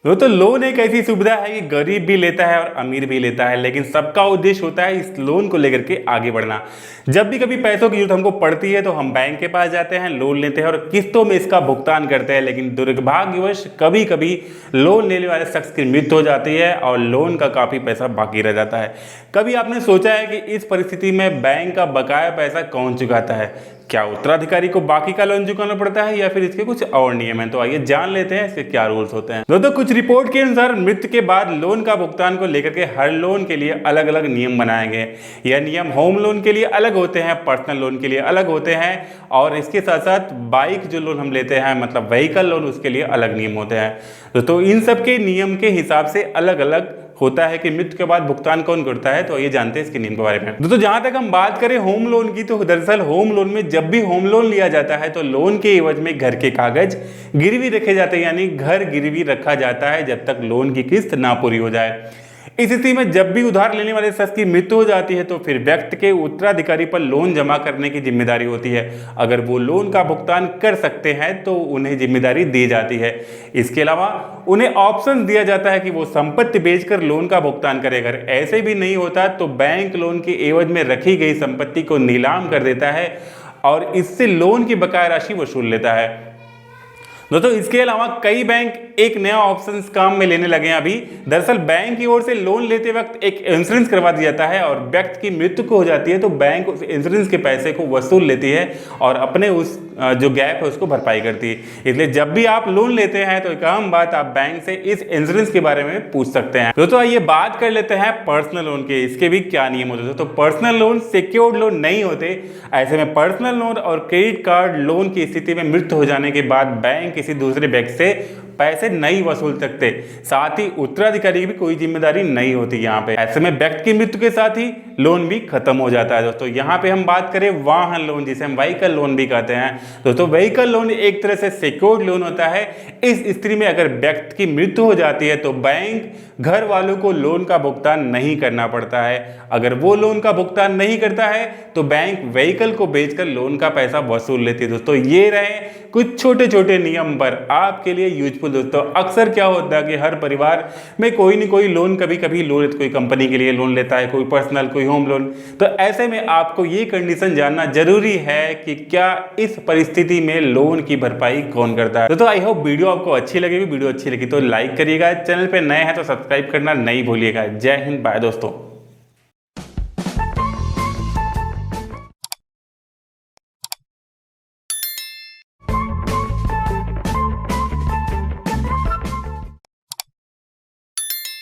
तो लोन एक ऐसी सुविधा है कि गरीब भी लेता है और अमीर भी लेता है, लेकिन सबका उद्देश्य होता है इस लोन को लेकर के आगे बढ़ना। जब भी कभी पैसों की जरूरत हमको पड़ती है तो हम बैंक के पास जाते हैं, लोन लेते हैं और किस्तों में इसका भुगतान करते हैं। लेकिन दुर्भाग्यवश कभी कभी लोन लेने वाले शख्स की मृत्यु हो जाती है और लोन का काफ़ी पैसा बाकी रह जाता है। कभी आपने सोचा है कि इस परिस्थिति में बैंक का बकाया पैसा कौन चुकाता है? क्या उत्तराधिकारी को बाकी का लोन चुकाना पड़ता है या फिर इसके कुछ और नियम हैं? तो आइए जान लेते हैं इसके क्या रूल्स होते हैं। दोस्तों, कुछ रिपोर्ट के अनुसार मृत्यु के बाद लोन का भुगतान को लेकर के हर लोन के लिए अलग अलग नियम बनाए गए। यह नियम होम लोन के लिए अलग होते हैं, पर्सनल लोन के लिए अलग होते हैं और इसके साथ साथ बाइक जो लोन हम लेते हैं मतलब व्हीकल लोन, उसके लिए अलग नियम होते हैं। तो इन सब के नियम के हिसाब से अलग अलग होता है कि मृत्यु के बाद भुगतान कौन करता है। तो ये जानते हैं इसके नियम के बारे में। दोस्तों, जहां तक हम बात करें होम लोन की, तो दरअसल होम लोन में जब भी होम लोन लिया जाता है तो लोन के एवज में घर के कागज गिरवी रखे जाते हैं, यानी घर गिरवी रखा जाता है जब तक लोन की किस्त ना पूरी हो जाए। इस स्थिति में जब भी उधार लेने वाले शख्स की मृत्यु हो जाती है तो फिर व्यक्ति के उत्तराधिकारी पर लोन जमा करने की जिम्मेदारी होती है। अगर वो लोन का भुगतान कर सकते हैं तो उन्हें जिम्मेदारी दी जाती है। इसके अलावा उन्हें ऑप्शन दिया जाता है कि वो संपत्ति बेचकर लोन का भुगतान करें। अगर ऐसे भी नहीं होता तो बैंक लोन के एवज में रखी गई संपत्ति को नीलाम कर देता है और इससे लोन की बकाया राशि वसूल लेता है। दोस्तों, इसके अलावा कई बैंक एक नया ऑप्शन काम में लेने लगे हैं अभी। दरअसल बैंक की ओर से लोन लेते वक्त एक इंश्योरेंस करवा दिया जाता है और व्यक्ति की मृत्यु को हो जाती है तो बैंक उस इंश्योरेंस के पैसे को वसूल लेती है और अपने उस जो गैप है उसको भरपाई करती है। इसलिए जब भी आप लोन लेते हैं तो एक अहम बात, आप बैंक से इस इंश्योरेंस के बारे में पूछ सकते हैं। दोस्तों, आइए बात कर लेते हैं पर्सनल लोन के। इसके भी क्या नियम होते हैं। तो पर्सनल लोन सिक्योर्ड लोन नहीं होते। ऐसे में पर्सनल लोन और क्रेडिट कार्ड लोन की स्थिति में मृत्यु हो जाने के बाद बैंक किसी दूसरे व्यक्ति से पैसे नहीं वसूल सकते। साथ ही उत्तराधिकारी की भी कोई जिम्मेदारी नहीं होती यहाँ पे। ऐसे में व्यक्ति की मृत्यु के साथ ही लोन भी खत्म हो जाता है। दोस्तों, यहाँ पे हम बात करें वाहन लोन, जिसे हम व्हीकल लोन भी कहते हैं। दोस्तों, व्हीकल लोन एक तरह से सिक्योर्ड लोन होता है। इस स्थिति में अगर व्यक्ति की मृत्यु हो जाती है तो बैंक घर वालों को लोन का भुगतान नहीं करना पड़ता है। अगर वो लोन का भुगतान नहीं करता है तो बैंक व्हीकल को बेचकर लोन का पैसा वसूल लेती है। दोस्तों, ये रहे कुछ छोटे छोटे नियम पर आपके लिए यूजफुल। दोस्तों, अक्सर क्या होता है कि हर परिवार में कोई न कोई लोन कभी कभी लोन, कोई कंपनी के लिए लोन लेता है, कोई पर्सनल, कोई होम लोन। तो ऐसे में आपको ये कंडीशन जानना जरूरी है कि क्या इस परिस्थिति में लोन की भरपाई कौन करता है। दोस्तों, आई होप वीडियो आपको अच्छी लगेगी। वीडियो अच्छी लगी तो लाइक करिएगा, चैनल पे नए हैं तो सब्सक्राइब करना नहीं भूलिएगा। जय हिंद, बाय दोस्तों।